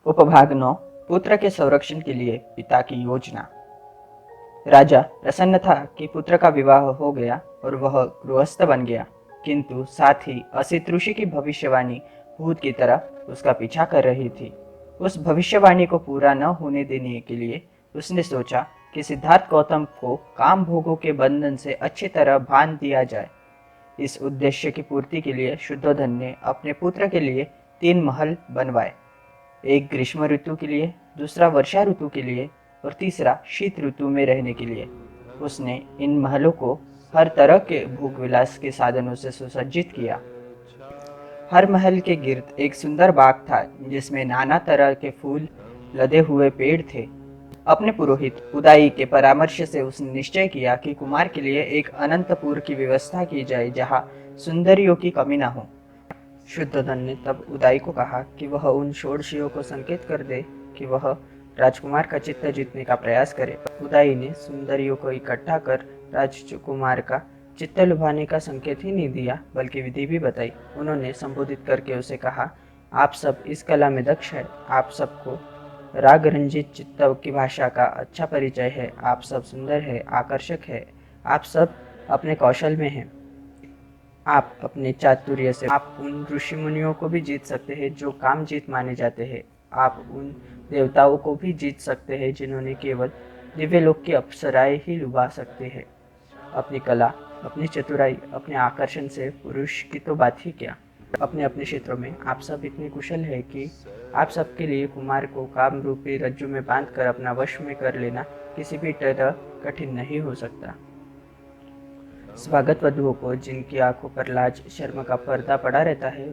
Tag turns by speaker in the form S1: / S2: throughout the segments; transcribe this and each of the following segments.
S1: उपभाग 9। पुत्र के संरक्षण के लिए पिता की योजना। राजा प्रसन्न था कि पुत्र का विवाह हो गया और वह गृहस्थ बन गया, किंतु साथ ही असित ऋषि की भविष्यवाणी भूत की तरह उसका पीछा कर रही थी। उस भविष्यवाणी को पूरा न होने देने के लिए उसने सोचा कि सिद्धार्थ गौतम को काम भोगों के बंधन से अच्छी तरह बांध दिया जाए। इस उद्देश्य की पूर्ति के लिए शुद्धोधन ने अपने पुत्र के लिए 3 महल बनवाए, एक ग्रीष्म ऋतु के लिए, दूसरा वर्षा ऋतु के लिए और तीसरा शीत ऋतु में रहने के लिए। उसने इन महलों को हर तरह के भोग विलास के साधनों से सुसज्जित किया। हर महल के गिर्द एक सुंदर बाग था जिसमें नाना तरह के फूल लदे हुए पेड़ थे। अपने पुरोहित उदाई के परामर्श से उसने निश्चय किया कि कुमार के लिए एक अनंतपुर की व्यवस्था की जाए जहाँ सुंदरियों की कमी न हो। शुद्धोधन ने तब उदाई को कहा कि वह उन षोडशियों को संकेत कर दे कि वह राजकुमार का चित्त जीतने का प्रयास करे। उदाई ने सुंदरियों को इकट्ठा कर राजकुमार का चित्त लुभाने का संकेत ही नहीं दिया, बल्कि विधि भी बताई। उन्होंने संबोधित करके उसे कहा, आप सब इस कला में दक्ष है, आप सबको राग रंजित चित्त की भाषा का अच्छा परिचय है, आप सब सुंदर है, आकर्षक है, आप सब अपने कौशल में हैं, आप अपने चातुर्य से आप उन ऋषि मुनियों को भी जीत सकते हैं जो काम जीत माने जाते हैं, आप उन देवताओं को भी जीत सकते हैं जिन्होंने केवल दिव्य लोक की अप्सराएं ही लुभा सकते हैं। अपनी कला, अपनी चतुराई, अपने आकर्षण से पुरुष की तो बात ही क्या। अपने अपने क्षेत्रों में आप सब इतने कुशल हैं कि आप सबके लिए कुमार को काम रूपी रज्जु में बांधकर अपना वश में कर लेना किसी भी तरह कठिन नहीं हो सकता। स्वागत वधुओं को जिनकी आंखों पर लाज शर्म का पर्दा पड़ा रहता है,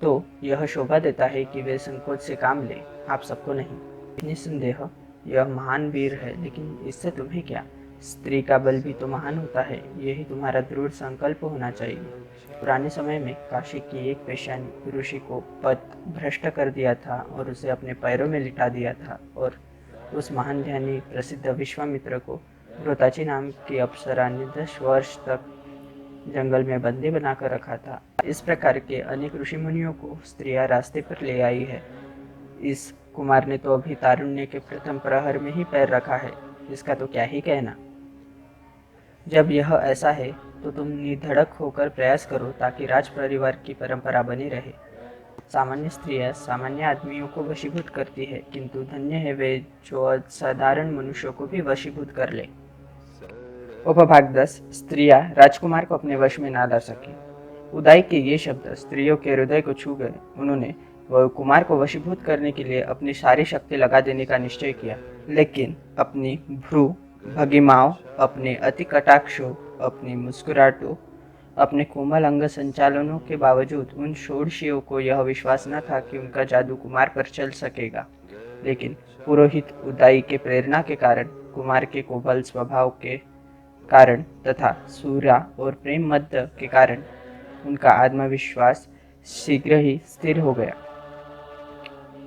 S1: तो यह शोभा देता है कि वे संकोच से काम लें, आप सबको नहीं। निस्संदेह यह महान वीर है, लेकिन इससे तुम्हें क्या। स्त्री का बल भी तो महान होता है, यही तुम्हारा दृढ़ संकल्प होना चाहिए। पुराने समय में काशी की एक पेशानी ऋषि को पद भ्रष्ट कर दिया था और उसे अपने पैरों में लिटा दिया था, और उस महान ध्यानी प्रसिद्ध विश्वामित्र को घृताची नाम की अप्सरा ने 10 वर्ष तक जंगल में बंदी बनाकर रखा था। इस प्रकार के अनेक ऋषि मुनियों को स्त्रियां रास्ते पर ले आई है। इस कुमार ने तो अभी तारुण्य के प्रथम प्रहर में ही पैर रखा है, इसका तो क्या ही कहना। जब यह ऐसा है तो तुम निधड़क होकर प्रयास करो ताकि राज परिवार की परंपरा बनी रहे। सामान्य स्त्रियां सामान्य आदमियों को वशीभूत करती है, किंतु धन्य है वे जो साधारण मनुष्यों को भी वशीभूत कर ले। उपभाग 10। स्त्रियां राजकुमार को अपने वश में ना ला सकी। उदाई के ये शब्द स्त्रियों के हृदय को छू गए। उन्होंने वह कुमार को वशीभूत करने के लिए अपनी सारी शक्ति लगा देने का निश्चय किया, लेकिन अपनी भ्रू भगिमाओं, अपने अति कटाक्षों, अपनी मुस्कुराहटों, अपने कोमल अंग संचालनों के बावजूद उन षोडशियों को यह विश्वास न था कि उनका जादू कुमार पर चल सकेगा। लेकिन पुरोहित उदाई के प्रेरणा के कारण, कुमार के कोमल स्वभाव के कारण तथा सूर्या और प्रेम मध्य के कारण उनका आत्मविश्वास शीघ्र ही स्थिर हो गया।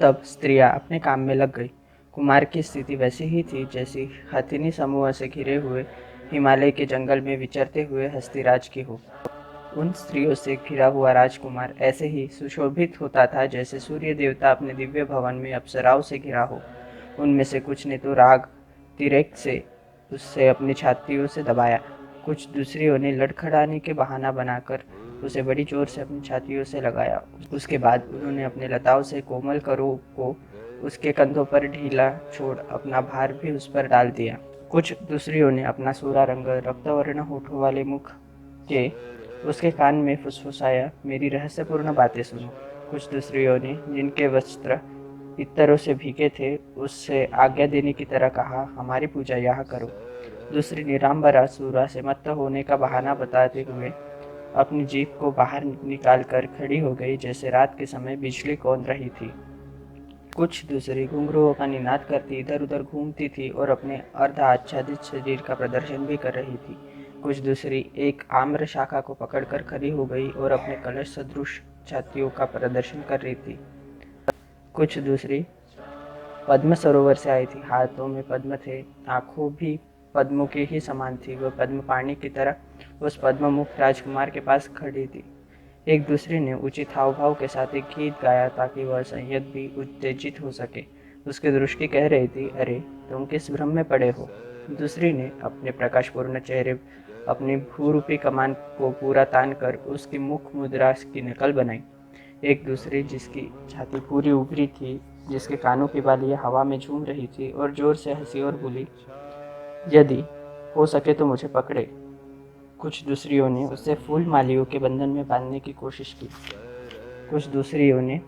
S1: तब स्त्रियां अपने काम में लग गई। कुमार की स्थिति वैसी ही थी जैसी हथिनी समूह से घिरे हुए हिमालय के जंगल में विचरते हुए हस्तिराज की हो। उन स्त्रियों से घिरा हुआ राजकुमार ऐसे ही सुशोभित होता था जैसे सूर्य देवता अपने दिव्य भवन में अप्सराओं से घिरा हो। उनमें से कुछ ने तो राग तिरेक से उससे अपनी छातियों से दबाया, कुछ दूसरियों ने लड़खड़ाने के बहाना बनाकर उसे बड़ी जोर से अपनी छातियों से लगाया। उसके बाद उन्होंने अपने लताओं से कोमल करों को उसके कंधों पर ढीला छोड़ अपना भार भी उस पर डाल दिया। कुछ दूसरियों ने अपना सूरा रंग रक्तवर्ण होठों वाले मुख के उसके कान में फुसफुसाया, मेरी रहस्यपूर्ण बातें सुनो। कुछ दूसरियों ने, जिनके वस्त्र इत्तरों से भीगे थे, उससे आज्ञा देने की तरह कहा, हमारी पूजा यहाँ करो। दूसरी निरांबरा सूरा से मत्त होने का बहाना बताते हुए अपनी जीभ को बाहर निकालकर खड़ी हो गई जैसे रात के समय बिजली कौंध रही थी। कुछ दूसरी घुंघरुओं का निनाद करती इधर उधर घूमती थी और अपने अर्ध आच्छादित शरीर का प्रदर्शन भी कर रही थी। कुछ दूसरी एक आम्र शाखा को पकड़कर खड़ी हो गई और अपने कलश सदृश छातियों का प्रदर्शन कर रही थी। कुछ दूसरी पद्म सरोवर से आई थी, हाथों में पद्म थे, आंखों भी पद्मों के ही समान थी। वह पद्म पाणी की तरह उस पद्ममुख राजकुमार के पास खड़ी थी। एक दूसरे ने उचित हाव भाव के साथ एक गीत गाया ताकि वह संयत भी उत्तेजित हो सके। उसकी दृष्टि कह रही थी, अरे तुम किस भ्रम में पड़े हो। दूसरी ने अपने प्रकाशपूर्ण चेहरे अपनी भूरूपी कमान को पूरा तान कर उसकी मुख मुद्रा की नकल बनाई। एक दूसरी जिसकी छाती पूरी उभरी थी, जिसके कानों की बालियां हवा में झूम रही थी और जोर से हंसी और बोली, यदि हो सके तो मुझे पकड़े। कुछ दूसरियों ने उसे फूल मालियों के बंधन में बांधने की कोशिश की। कुछ दूसरियों ने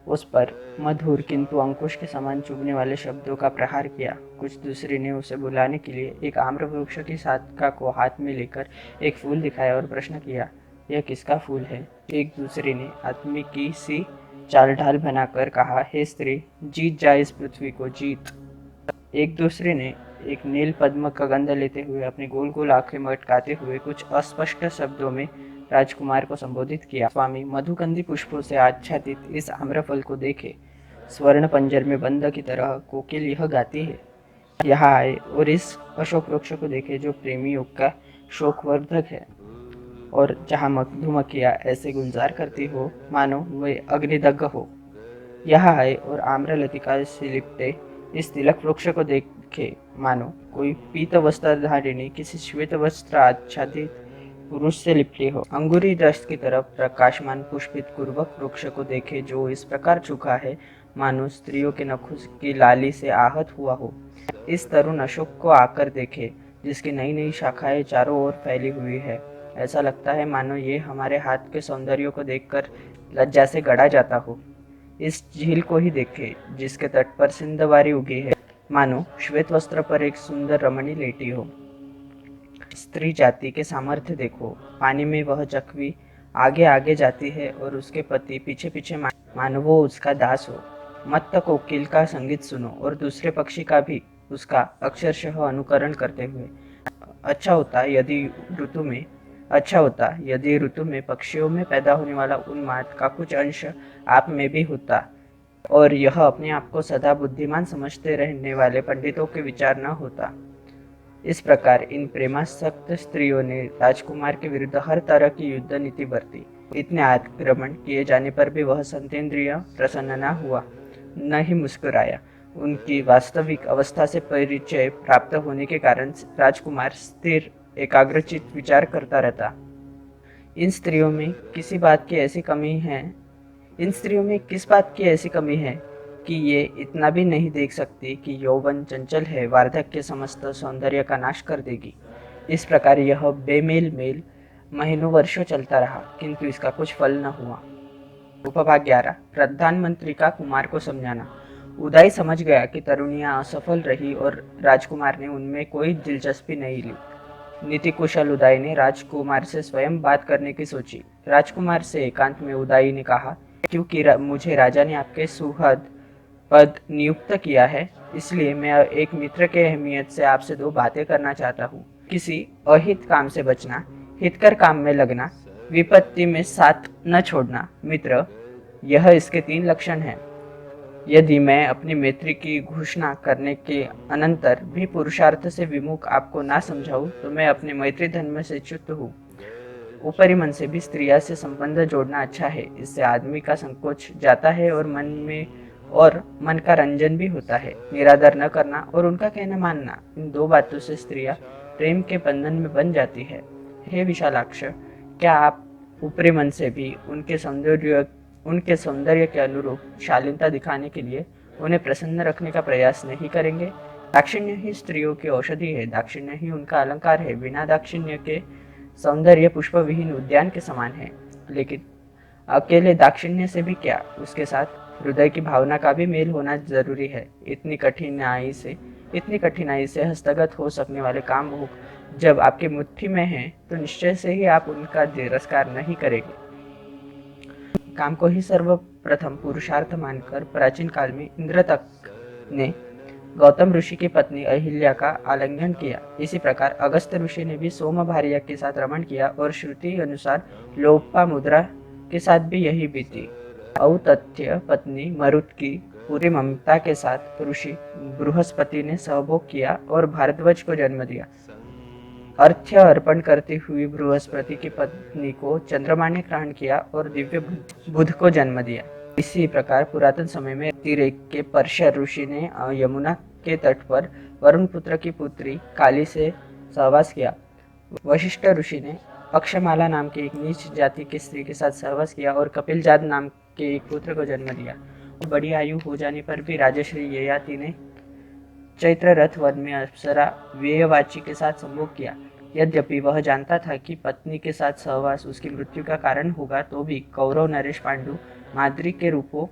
S1: उस पर मधुर किंतु अंकुश के समान चुभने वाले शब्दों का प्रहार किया। कुछ दूसरी ने उसे बुलाने के लिए एक आम्र वृक्ष की शाखा को हाथ में लेकर एक फूल दिखाया और प्रश्न किया, यह किसका फूल है। एक दूसरे ने आदमी की सी चाल ढाल बनाकर कहा, हे स्त्री, जीत जा इस पृथ्वी को, जीत। एक दूसरे ने एक नील पद्म का गंध लेते हुए अपनी गोल गोल आंखें मटकाते हुए कुछ अस्पष्ट शब्दों में राजकुमार को संबोधित किया। स्वामी मधुकंदी पुष्पों से आच्छादित इस आम्रफल को देखे, स्वर्ण पंजर में बंद की तरह कोकिल यह गाती है। यहाँ आए और इस अशोक वृक्ष को देखे जो प्रेमी योग का शोकवर्धक है, और जहाँ मधुमक्खियाँ ऐसे गुलजार करती हो मानो वे अग्निदग्ध हो। यहाँ आए और आम्र लतिका से लिपटे इस तिलक वृक्ष को देखे मानो कोई पीत वस्त्रधारिणी किसी श्वेत वस्त्र आच्छादित पुरुष से लिपटी हो। अंगूरी रस की तरफ प्रकाशमान पुष्पित पूर्वक वृक्ष को देखे जो इस प्रकार झुका है मानो स्त्रियों के नखों की लाली से आहत हुआ हो। इस तरुण अशोक को आकर देखे जिसकी नई नई शाखाएं चारों ओर फैली हुई है। ऐसा लगता है मानो ये हमारे हाथ के सौंदर्य को देखकर लज्जा से गड़ा जाता हो। इस झील को ही देखे जिसके तट पर सिंधवारी उगी है, मानो श्वेत वस्त्र पर एक सुंदर रमणी लेटी हो। स्त्री जाति के सामर्थ्य देखो, पानी में वह जख्वी आगे आगे जाती है और उसके पति पीछे पीछे मानो वो उसका दास हो। मत्त कोकिल का संगीत सुनो और दूसरे पक्षी का भी उसका अक्षरशः अनुकरण करते हुए। अच्छा होता यदि ऋतु में पक्षियों में पैदा होने वाला उन्माद का कुछ अंश आप में भी होता, और यह अपने आप को सदा बुद्धिमान समझते रहने वाले पंडितों के विचार न होता। इस प्रकार इन प्रेमासक्त स्त्रियों ने राजकुमार के विरुद्ध हर तरह की युद्ध नीति बरती। इतने आक्रमण किए जाने पर भी वह संतेंद्रिय प्रसन्न न हुआ, न ही मुस्कुराया। उनकी वास्तविक अवस्था से परिचय प्राप्त होने के कारण राजकुमार स्थिर एकाग्रचित विचार करता रहता। इन स्त्रियों में किस बात की ऐसी कमी है कि ये इतना भी नहीं देख सकती कि यौवन चंचल है, वार्धक्य समस्त सौंदर्य का नाश कर देगी। इस प्रकार यह बेमेल मेल महीनों वर्षों चलता रहा, किंतु इसका कुछ फल न हुआ। उपभाग 11। प्रधानमंत्री का कुमार को समझाना। उदय समझ गया कि तरुणियां असफल रही और राजकुमार ने उनमें कोई दिलचस्पी नहीं ली। नीति कुशल उदय ने राजकुमार से स्वयं बात करने की सोची। राजकुमार से एकांत में उदय ने कहा, क्योंकि मुझे राजा ने आपके सुहृद पद नियुक्त किया है, इसलिए मैं एक मित्र के अहमियत से आपसे दो बातें करना चाहता हूँ। किसी अहित काम से बचना, हितकर काम में लगना, विपत्ति में साथ न छोड़ना। मित्र, यह इसके 3 लक्षण हैं। यदि मैं अपनी मैत्री की घोषणा करने के अनंतर भी पुरुषार्थ से विमुख आपको ना समझाऊं तो मैं अपने मैत्री धर्म से च्युत हूँ। ऊपरी मन से भी स्त्रिया से संबंध जोड़ना अच्छा है, इससे आदमी का संकोच जाता है और मन का रंजन भी होता है। निरादर न करना और उनका कहना मानना, इन 2 बातों से स्त्रियां प्रेम के बंधन में बन जाती है। हे विशालाक्ष, क्या आप ऊपरी मन से भी उनके सौंदर्य के अनुरूप शालीनता दिखाने के लिए उन्हें प्रसन्न रखने का प्रयास नहीं करेंगे? दाक्षिण्य ही स्त्रियों की औषधि है, दाक्षिण्य ही उनका अलंकार है। बिना दाक्षिण्य के सौंदर्य पुष्प विहीन उद्यान के समान है। लेकिन अकेले दाक्षिण्य से भी क्या, उसके साथ हृदय की भावना का भी मेल होना जरूरी है। इतनी कठिनाई से हस्तगत हो सकने वाले काम जब आपकी मुट्ठी में है तो निश्चय से ही आप उनका तिरस्कार नहीं करेंगे। काम को ही सर्वप्रथम पुरुषार्थ मानकर प्राचीन काल में इंद्र तक ने गौतम ऋषि की पत्नी अहिल्या का आलिंगन किया। इसी प्रकार अगस्त ऋषि ने भी सोमभार्या के साथ रमण किया और श्रुति अनुसार लोपामुद्रा के साथ भी यही बीती। औतथ्य पत्नी मरुत की पूरी ममता के साथ ऋषि बृहस्पति ने सहभोग किया और भारद्वाज को जन्म दिया। अर्घ्य अर्पण करती हुई बृहस्पति की पत्नी को चंद्रमा ने ग्रहण किया और दिव्य बुध को जन्म दिया। इसी प्रकार पुरातन समय में तिरेक के पर्श्य ऋषि ने यमुना के तट पर वरुण पुत्र की पुत्री काली से सहवास किया। वशिष्ठ ऋषि ने अक्षमाला नाम की एक नीच जाति की स्त्री के साथ सहवास किया और कपिलजात नाम के एक पुत्र को जन्म दिया। बड़ी आयु हो जाने पर भी राजश्री ययाति ने चैत्र रथ वन में अप्सरा व्ययवाची के साथ संभोग किया। यद्यपि वह जानता था कि पत्नी के साथ सहवास उसकी मृत्यु का कारण होगा, तो भी कौरव नरेश पांडु माद्री के रूपों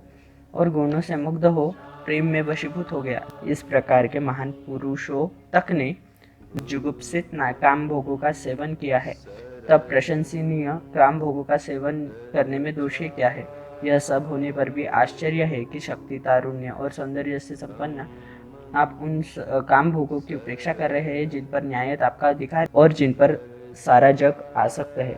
S1: और गुणों से मुग्ध हो प्रेम में वशीभूत हो गया। इस प्रकार के महान पुरुषों तक ने जुगुप्सित काम भोगों का सेवन किया है, तब प्रशंसनीय काम भोगों का सेवन करने में दोषी क्या है? यह सब होने पर भी आश्चर्य है कि शक्ति, तारुण्य और सौंदर्य से संपन्न आप उन काम भोगों की उपेक्षा कर रहे हैं जिन पर न्यायत आपका अधिकार और जिन पर सारा जग आसक्त है।